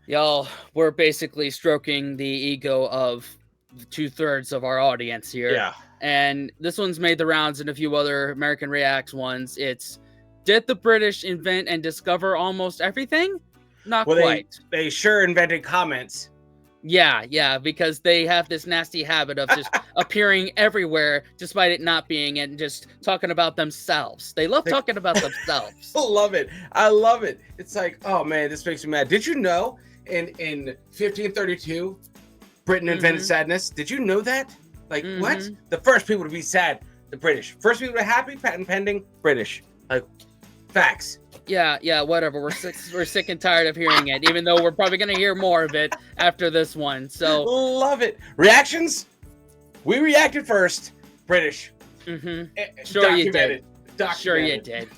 Y'all, we're basically stroking the ego of 2/3 of our audience here. Yeah. And this one's made the rounds in a few other American Reacts ones. It's, did the British invent and discover almost everything? Not Well, quite. they sure invented comments. Yeah, because they have this nasty habit of just appearing everywhere despite it not being, and just talking about themselves. They love talking about themselves. I love it. I love it. It's like, oh man, this makes me mad. Did you know in 1532, Britain invented sadness? Did you know that? Like, what? The first people to be sad, the British. First people to be happy, patent pending, British. Like, facts. Yeah, whatever. We're sick and tired of hearing it, even though we're probably going to hear more of it after this one. So love it. Reactions? We reacted first. British. Sure you did. Sure you did.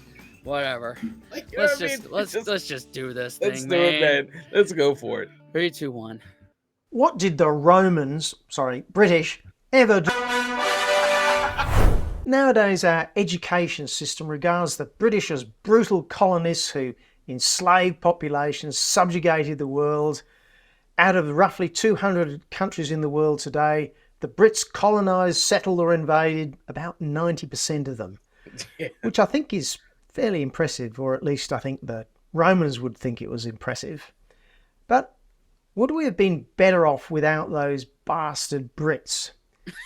Whatever. Like, let's just do this thing, let's do it, man. Let's go for it. 3, 2, 1. What did the British, ever do? Nowadays, our education system regards the British as brutal colonists who enslaved populations, subjugated the world. Out of roughly 200 countries in the world today, the Brits colonised, settled or invaded about 90% of them, which I think is fairly impressive, or at least I think the Romans would think it was impressive. But would we have been better off without those bastard Brits?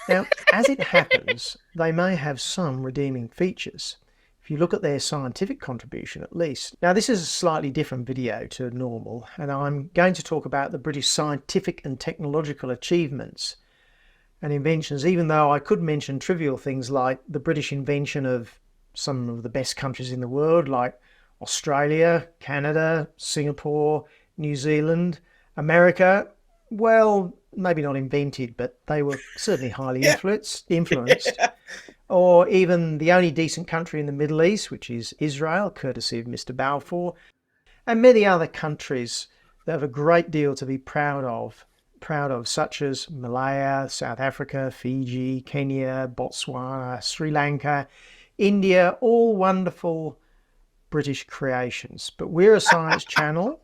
Now, as it happens, they may have some redeeming features, if you look at their scientific contribution at least. Now, this is a slightly different video to normal, and I'm going to talk about the British scientific and technological achievements and inventions, even though I could mention trivial things like the British invention of some of the best countries in the world, like Australia, Canada, Singapore, New Zealand, America. Well, maybe not invented, but they were certainly highly influenced. Or even the only decent country in the Middle East, which is Israel, courtesy of Mr. Balfour, and many other countries that have a great deal to be proud of, such as Malaya, South Africa, Fiji, Kenya, Botswana, Sri Lanka, India, all wonderful British creations. But we're a science channel,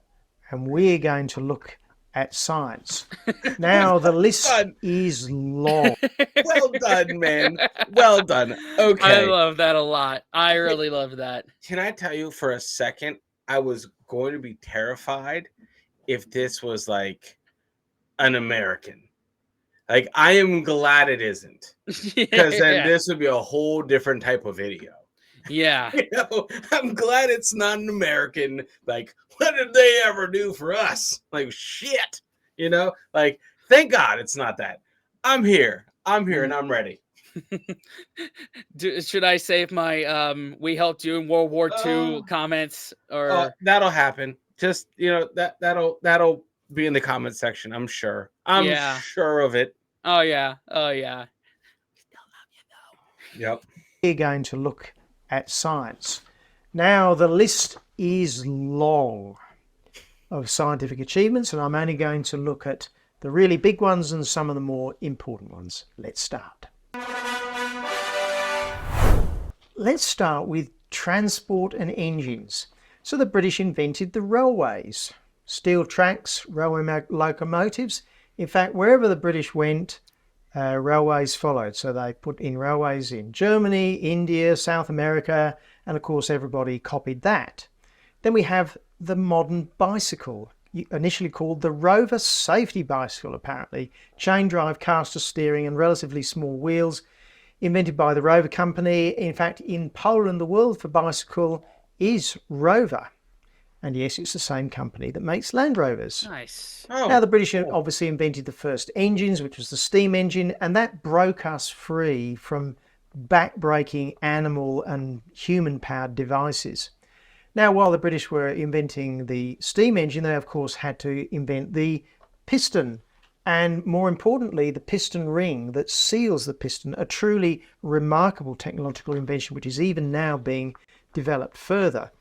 and we're going to look at science. Now, the list is long. Well done, man. Well done. Okay. I love that a lot. I really love that. Can I tell you for a second, I was going to be terrified if this was like an American. Like, I am glad it isn't. Because then this would be a whole different type of video. Yeah. You know, I'm glad it's not an American. Like, what did they ever do for us? Like, shit. You know, like, thank God it's not that. I'm here and I'm ready. Should I save my we helped you in World War II comments, or that'll happen? Just, you know, that'll be in the comment section, I'm sure. I'm sure of it. Oh yeah. We still love you though. Yep. We're going to look at science. Now, the list is long of scientific achievements, and I'm only going to look at the really big ones and some of the more important ones. Let's start. Let's start with transport and engines. So the British invented the railways, steel tracks, railway locomotives. In fact, wherever the British went, railways followed. So they put in railways in Germany, India, South America, and of course everybody copied that. Then we have the modern bicycle, initially called the Rover safety bicycle apparently, chain drive, caster steering and relatively small wheels, invented by the Rover company. In fact, in Poland the word for bicycle is Rover. And yes, it's the same company that makes Land Rovers. Nice. Now, the British obviously invented the first engines, which was the steam engine, and that broke us free from back-breaking animal and human-powered devices. Now, while the British were inventing the steam engine, they, of course, had to invent the piston, and more importantly, the piston ring that seals the piston, a truly remarkable technological invention, which is even now being developed further.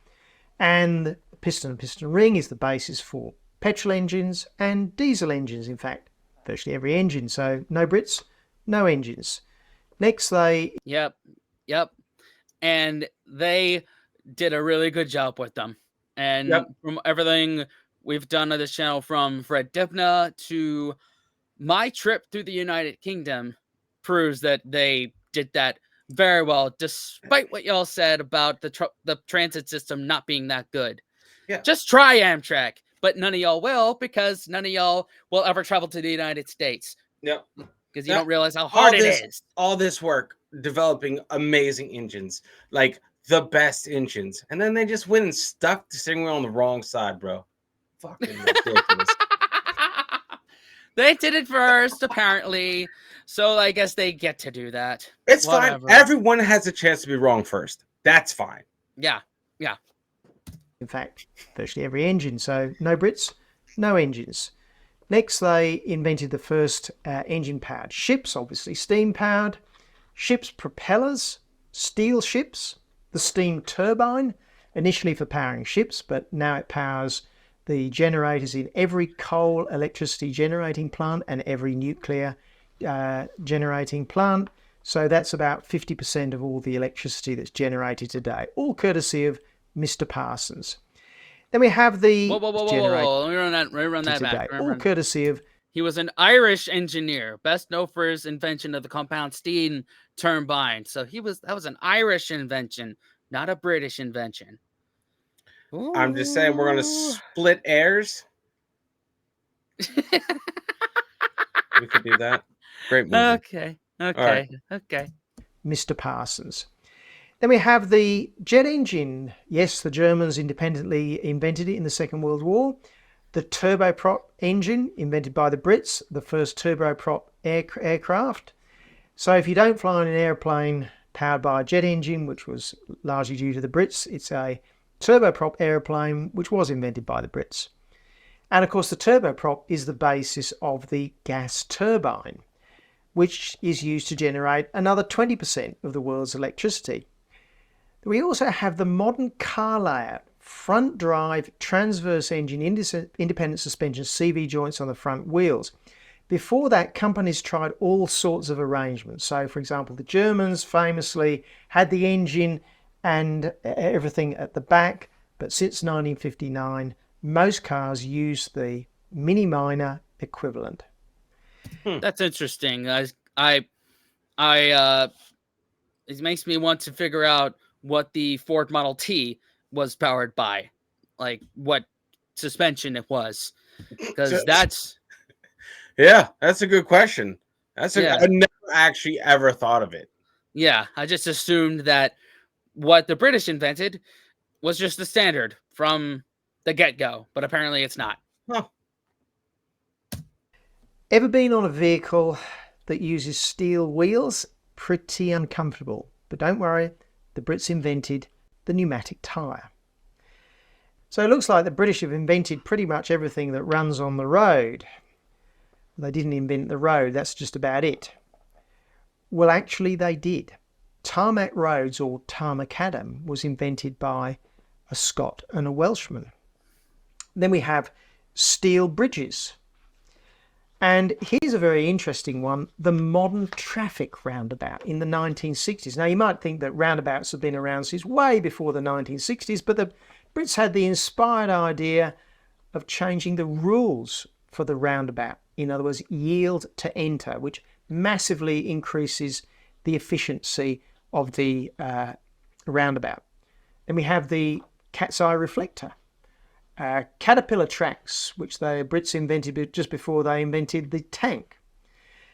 And piston ring is the basis for petrol engines and diesel engines, in fact, virtually every engine. So no Brits, no engines. Next, they... Yep. And they did a really good job with them. And from everything we've done on this channel, from Fred Dibna to my trip through the United Kingdom, proves that they did that very well, despite what y'all said about the transit system not being that good. Yeah. Just try Amtrak, but none of y'all will, because none of y'all will ever travel to the United States. Yep. Because you don't realize how hard it is. All this work developing amazing engines, like the best engines, and then they just went and stuck the steering wheel on the wrong side, bro. Fucking ridiculous. They did it first, apparently, so I guess they get to do that. It's Whatever. fine. Everyone has a chance to be wrong first. That's fine. Yeah. In fact, virtually every engine. So no Brits, no engines. Next, they invented the first engine-powered ships, obviously steam-powered. Ships' propellers, steel ships, the steam turbine, initially for powering ships, but now it powers the generators in every coal electricity generating plant and every nuclear generating plant. So that's about 50% of all the electricity that's generated today, all courtesy of Mr. Parsons. Then we have the Whoa. Let me run that back. all courtesy of... He was an Irish engineer, best known for his invention of the compound steam turbine. So that was an Irish invention, not a British invention. Ooh. I'm just saying, we're gonna split airs. We could do that. Great movie. Okay. Mr. Parsons. Then we have the jet engine. Yes, the Germans independently invented it in the Second World War. The turboprop engine, invented by the Brits, the first turboprop aircraft. So if you don't fly in an airplane powered by a jet engine, which was largely due to the Brits, it's a turboprop airplane, which was invented by the Brits. And of course, the turboprop is the basis of the gas turbine, which is used to generate another 20% of the world's electricity. We also have the modern car layout: front drive, transverse engine, independent suspension, CV joints on the front wheels. Before that, companies tried all sorts of arrangements. So, for example, the Germans famously had the engine and everything at the back, but since 1959, most cars use the Mini Minor equivalent. That's interesting. It makes me want to figure out what the Ford Model T was powered by, like what suspension it was, because that's a good question. I never actually ever thought of it. Yeah, I just assumed that what the British invented was just the standard from the get-go, but apparently it's not. Huh. Ever been on a vehicle that uses steel wheels? Pretty uncomfortable, but don't worry, the Brits invented the pneumatic tyre. So it looks like the British have invented pretty much everything that runs on the road. They didn't invent the road, that's just about it. Well, actually they did. Tarmac roads, or tarmacadam, was invented by a Scot and a Welshman. Then we have steel bridges. And here's a very interesting one: the modern traffic roundabout in the 1960s. Now, you might think that roundabouts have been around since way before the 1960s, but the Brits had the inspired idea of changing the rules for the roundabout. In other words, yield to enter, which massively increases the efficiency of the roundabout. Then we have the cat's eye reflector. Caterpillar tracks, which the Brits invented just before they invented the tank.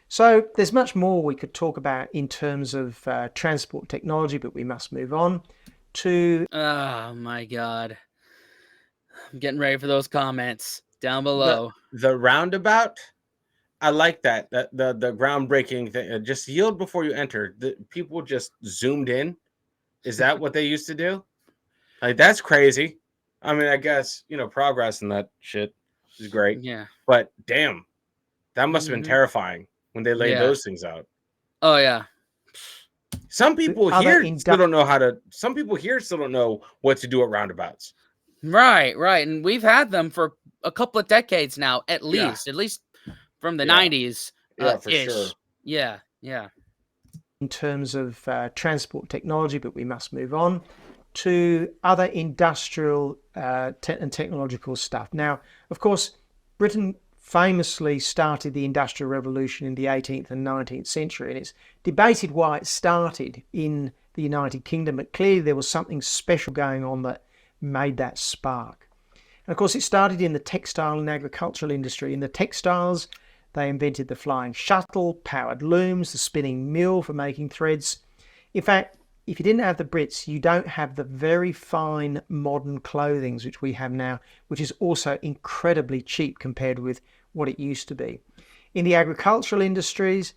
So there's much more we could talk about in terms of transport technology, but we must move on to... Oh my God. I'm getting ready for those comments down below. The roundabout, I like that. The groundbreaking thing. Just yield before you enter. The people just zoomed in. Is that what they used to do? Like, that's crazy. I mean, I guess, progress in that shit is great. Yeah. But damn, that must have been terrifying when they laid those things out. Oh yeah. Some people here still don't know what to do at roundabouts. Right. And we've had them for a couple of decades now, at least from the 90s. Yeah, for sure. Yeah. In terms of transport technology, but we must move on to other industrial and technological stuff. Now, of course, Britain famously started the Industrial Revolution in the 18th and 19th century, and it's debated why it started in the United Kingdom, but clearly there was something special going on that made that spark. And of course, it started in the textile and agricultural industry. In the textiles, they invented the flying shuttle, powered looms, the spinning mill for making threads. In fact, if you didn't have the Brits, you don't have the very fine modern clothing which we have now, which is also incredibly cheap compared with what it used to be. In the agricultural industries,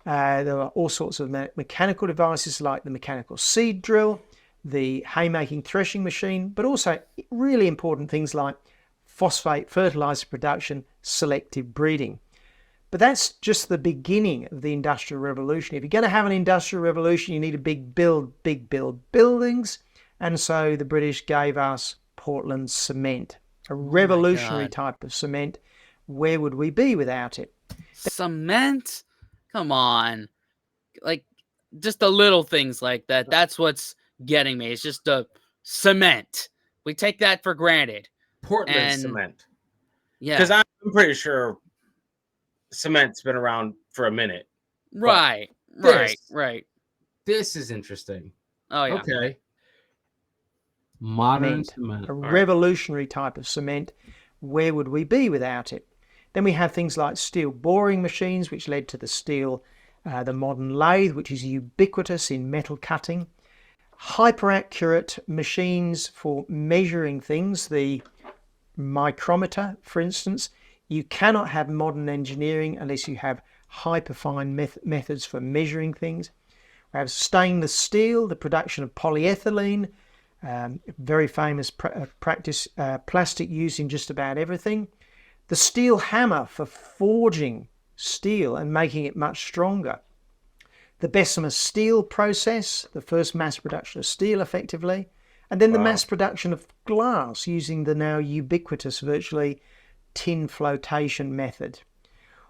there are all sorts of mechanical devices like the mechanical seed drill, the haymaking threshing machine, but also really important things like phosphate fertilizer production, selective breeding. But that's just the beginning of the Industrial Revolution. If you're going to have an Industrial Revolution, you need a big build buildings. And so the British gave us Portland cement, a revolutionary type of cement. Where would we be without it? Cement? Come on. Like, just the little things like that. That's what's getting me. It's just the cement. We take that for granted. Portland cement. Yeah. Because I'm pretty sure cement's been around for a minute. Right. This is interesting. Oh, yeah. Okay. Modern cement. A revolutionary type of cement. Where would we be without it? Then we have things like steel boring machines, which led to the modern lathe, which is ubiquitous in metal cutting. Hyper-accurate machines for measuring things, the micrometer, for instance. You cannot have modern engineering unless you have hyperfine methods for measuring things. We have stainless steel, the production of polyethylene, very famous practice, plastic used in just about everything. The steel hammer for forging steel and making it much stronger. The Bessemer steel process, the first mass production of steel effectively. And then the mass production of glass using the now ubiquitous virtually tin flotation method.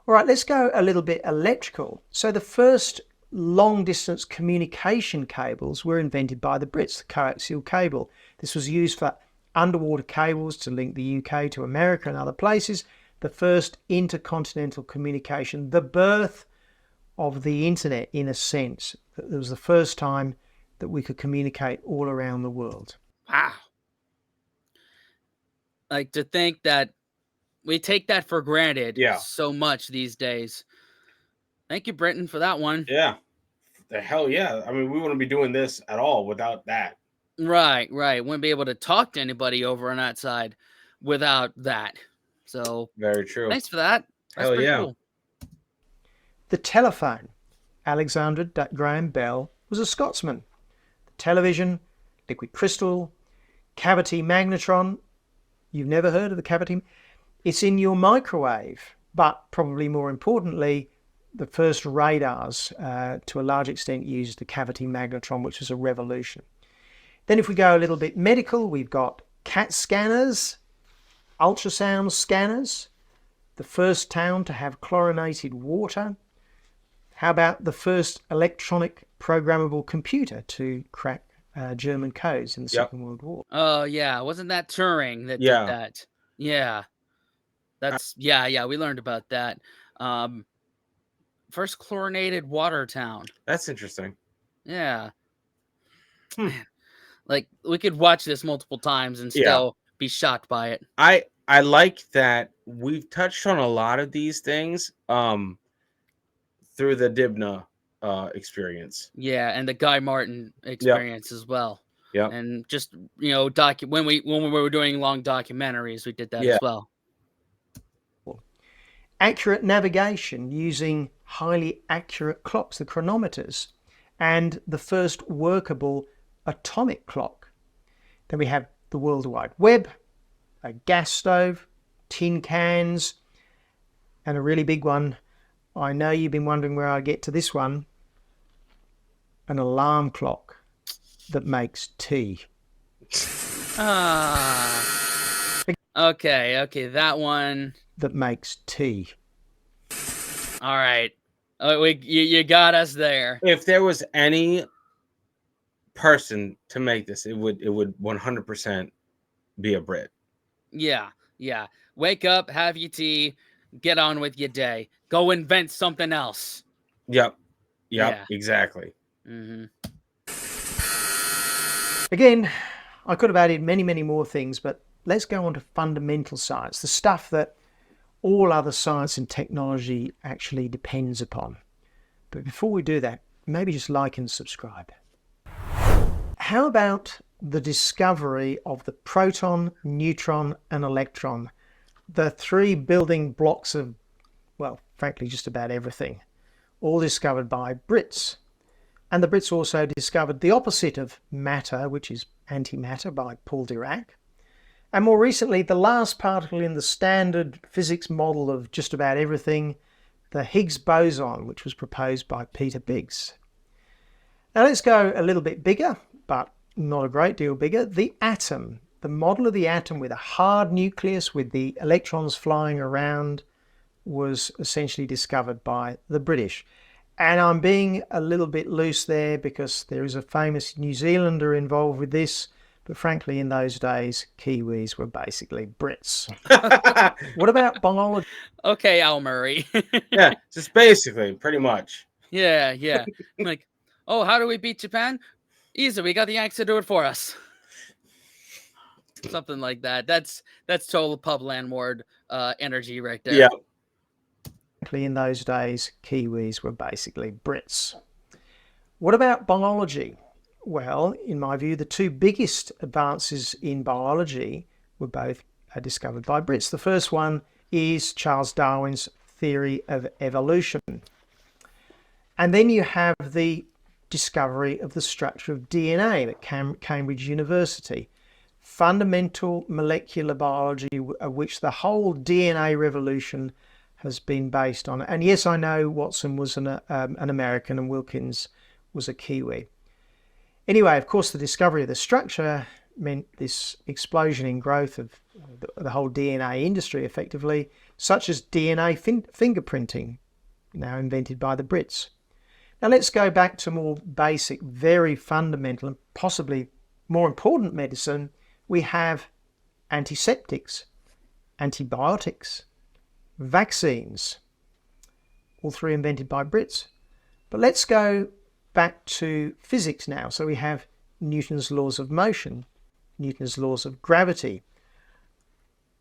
All right, let's go a little bit electrical. So the first long-distance communication cables were invented by the Brits, the coaxial cable. This was used for underwater cables to link the UK to America and other places. The first intercontinental communication, the birth of the internet in a sense. It was the first time that we could communicate all around the world. Wow. Like, to think that we take that for granted so much these days. Thank you, Britain, for that one. Yeah. The hell yeah. I mean, we wouldn't be doing this at all without that. Right. Wouldn't be able to talk to anybody over on that side without that. So very true. Thanks for that. That's pretty cool. The telephone. Alexander Graham Bell was a Scotsman. The television, liquid crystal, cavity magnetron. You've never heard of the cavity? It's in your microwave, but probably more importantly, the first radars to a large extent used the cavity magnetron, which was a revolution. Then if we go a little bit medical, we've got CAT scanners, ultrasound scanners, the first town to have chlorinated water. How about the first electronic programmable computer to crack German codes in the Second World War? Oh, yeah. Wasn't that Turing that did that? Yeah. That's, we learned about that. First chlorinated water town. That's interesting. Yeah. Man, like, we could watch this multiple times and still be shocked by it. I like that we've touched on a lot of these things through the Dibna experience. Yeah, and the Guy Martin experience as well. Yeah. And just, when we were doing long documentaries, we did that as well. Accurate navigation using highly accurate clocks, the chronometers, and the first workable atomic clock. Then we have the World Wide Web, a gas stove, tin cans, and a really big one. I know you've been wondering where I get to this one. An alarm clock that makes tea. Okay, that one. That makes tea. All right. You got us there. If there was any person to make this, it would 100% be a Brit. Yeah. Wake up, have your tea, get on with your day. Go invent something else. Yep. Yeah. Exactly. Again, I could have added many, many more things, but let's go on to fundamental science, the stuff that all other science and technology actually depends upon. But before we do that, maybe just like and subscribe. How about the discovery of the proton, neutron, and electron, the three building blocks of, well, frankly, just about everything, all discovered by Brits. And the Brits also discovered the opposite of matter, which is antimatter, by Paul Dirac. And more recently, the last particle in the standard physics model of just about everything, the Higgs boson, which was proposed by Peter Biggs. Now let's go a little bit bigger, but not a great deal bigger. The atom, the model of the atom with a hard nucleus with the electrons flying around, was essentially discovered by the British. And I'm being a little bit loose there because there is a famous New Zealander involved with this. But frankly, in those days, Kiwis were basically Brits. What about biology? Okay, Al Murray. Yeah, just basically, pretty much. Yeah. Like, oh, how do we beat Japan? Easy, we got the Yanks to do it for us. Something like that. That's total pub landlord energy right there. Yeah. In those days, Kiwis were basically Brits. What about biology? Well, in my view, the two biggest advances in biology were both discovered by Brits. The first one is Charles Darwin's theory of evolution. And then you have the discovery of the structure of DNA at Cambridge University. Fundamental molecular biology, of which the whole DNA revolution has been based on. And yes, I know Watson was an American and Wilkins was a Kiwi. Anyway, of course, the discovery of the structure meant this explosion in growth of the whole DNA industry, effectively, such as DNA fingerprinting, now invented by the Brits. Now let's go back to more basic, very fundamental, and possibly more important medicine. We have antiseptics, antibiotics, vaccines, all three invented by Brits. But let's go back to physics now. So we have Newton's laws of motion, Newton's laws of gravity.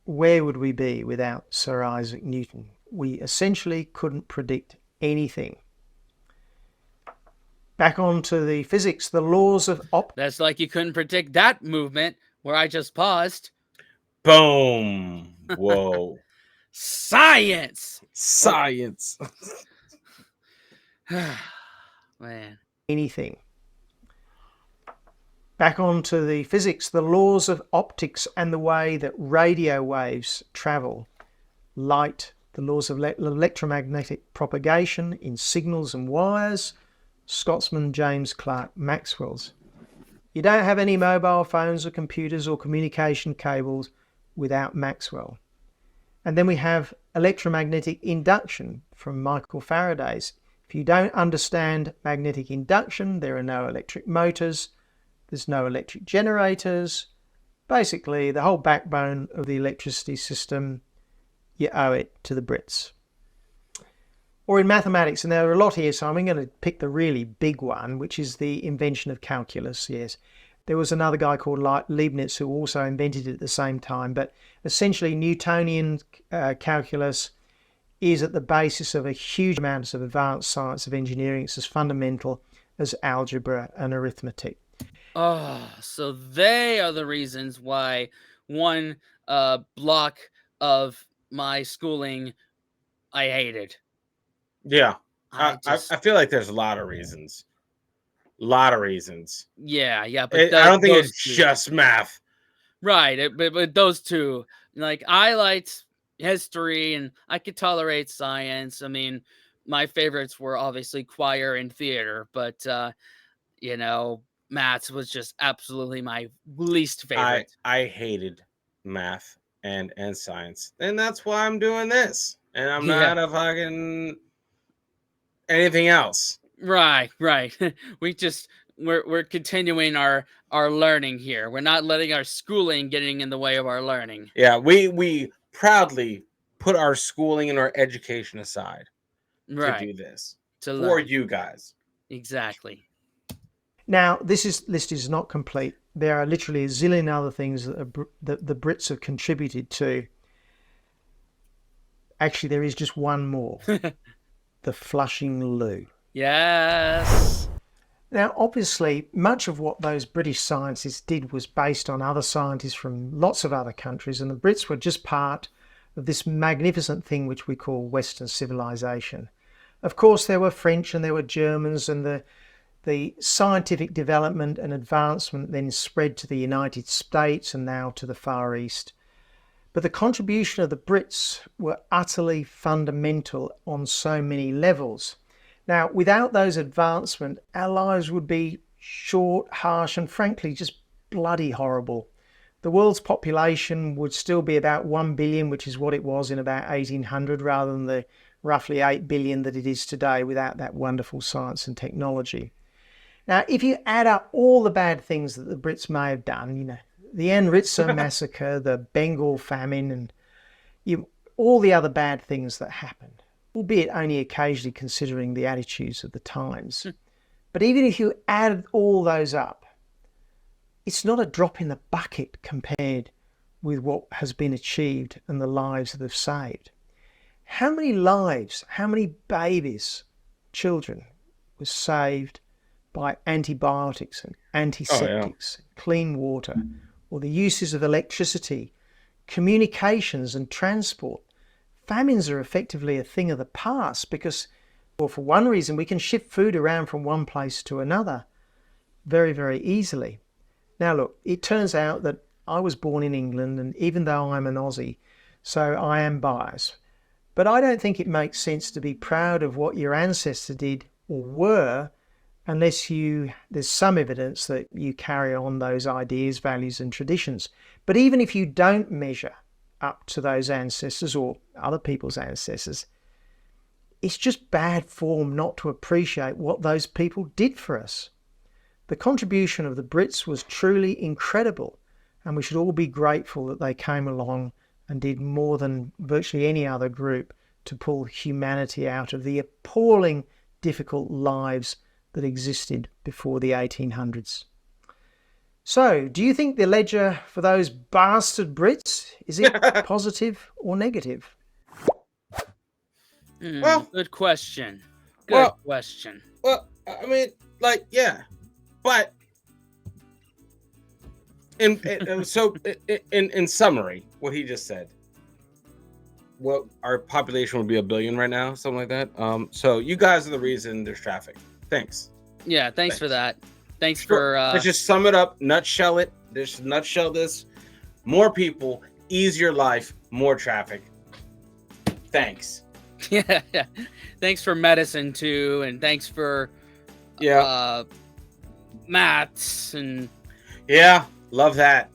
Where would we be without Sir Isaac Newton? We essentially couldn't predict anything. Back on to the physics, the laws of That's like you couldn't predict that movement where I just paused. Boom. Whoa. Science. Man. Anything. Back on to the physics, the laws of optics and the way that radio waves travel. Light, the laws of electromagnetic propagation in signals and wires. Scotsman James Clerk Maxwell's. You don't have any mobile phones or computers or communication cables without Maxwell. And then we have electromagnetic induction from Michael Faraday's. If you don't understand magnetic induction, there are no electric motors, there's no electric generators. Basically, the whole backbone of the electricity system, you owe it to the Brits. Or in mathematics, and there are a lot here, so I'm going to pick the really big one, which is the invention of calculus. Yes, there was another guy called Leibniz who also invented it at the same time, but essentially Newtonian calculus is at the basis of a huge amount of advanced science of engineering. It's as fundamental as algebra and arithmetic. Oh, so they are the reasons why one block of my schooling I hated. Yeah. I feel like there's a lot of reasons. Yeah, but I don't think it's just math. Right, but those two, like, I liked history and I could tolerate science. I mean, my favorites were obviously choir and theater, but maths was just absolutely my least favorite. I hated math and science, and that's why I'm doing this. And I'm not a fucking anything else. Right. We we're continuing our learning here. We're not letting our schooling getting in the way of our learning. Yeah, we proudly put our schooling and our education aside to Right. do this To for learn. you guys. Exactly. Now, list is not complete. There are literally a zillion other things that the Brits have contributed to. Actually, there is just one more. The Flushing Loo. Yes. Now, obviously, much of what those British scientists did was based on other scientists from lots of other countries, and the Brits were just part of this magnificent thing which we call Western civilization. Of course, there were French and there were Germans, and the scientific development and advancement then spread to the United States and now to the Far East. But the contribution of the Brits were utterly fundamental on so many levels. Now, without those advancements, our lives would be short, harsh, and frankly, just bloody horrible. The world's population would still be about 1 billion, which is what it was in about 1800, rather than the roughly 8 billion that it is today without that wonderful science and technology. Now, if you add up all the bad things that the Brits may have done, you know, the Amritsar massacre, the Bengal famine, and all the other bad things that happened, albeit only occasionally considering the attitudes of the times. But even if you add all those up, it's not a drop in the bucket compared with what has been achieved and the lives that have saved. How many lives, how many babies, children were saved by antibiotics and antiseptics, clean water, or the uses of electricity, communications and transport? Famines are effectively a thing of the past because, well, for one reason, we can shift food around from one place to another very, very easily. Now, look, it turns out that I was born in England, and even though I'm an Aussie, so I am biased. But I don't think it makes sense to be proud of what your ancestors did or were unless there's some evidence that you carry on those ideas, values and traditions. But even if you don't measure up to those ancestors or other people's ancestors, it's just bad form not to appreciate what those people did for us. The contribution of the Brits was truly incredible, and we should all be grateful that they came along and did more than virtually any other group to pull humanity out of the appalling, difficult lives that existed before the 1800s. So, do you think the ledger for those bastard Brits, is it positive or negative? Well, good question. Good question. Well, I mean, like, yeah, but in summary, what he just said, well, our population would be 1 billion right now, something like that. So you guys are the reason there's traffic. Thanks. Yeah, thanks for that. Thanks for let's just sum it up, nutshell it. Just nutshell this. More people, easier life, more traffic. Thanks. Yeah. Thanks for medicine too, and thanks for maths and love that.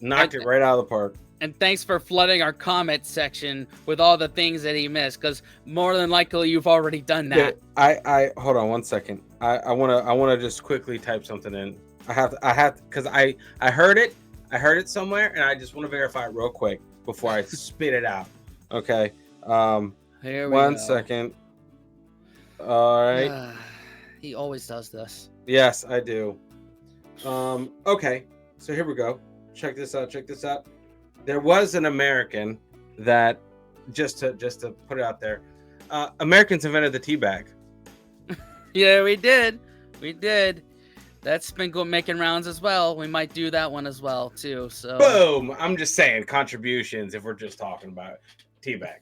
Knocked it right out of the park. And thanks for flooding our comment section with all the things that he missed, because more than likely you've already done that. Yeah, I hold on one second. I wanna just quickly type something in. I have because I heard it somewhere, and I just want to verify it real quick before I spit it out. Okay. Here we one go. second. All right. He always does this. Yes, I do. Okay. So here we go. Check this out. There was an American that just to put it out there. Americans invented the tea bag. Yeah, we did. That's been making rounds as well. We might do that one as well too. So boom! I'm just saying contributions if we're just talking about tea bag.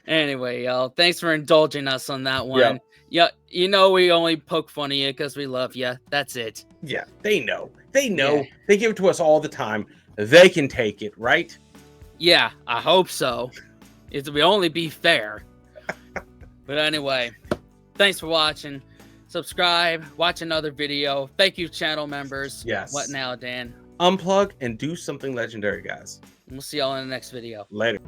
Anyway, y'all, thanks for indulging us on that one. Yeah, you know we only poke fun at you because we love you. That's it. Yeah, they know. Yeah. They give it to us all the time. They can take it, right? Yeah, I hope so. We only be fair. But anyway, thanks for watching. Subscribe, watch another video. Thank you, channel members. Yes. What now, Dan? Unplug and do something legendary, guys. We'll see y'all in the next video. Later.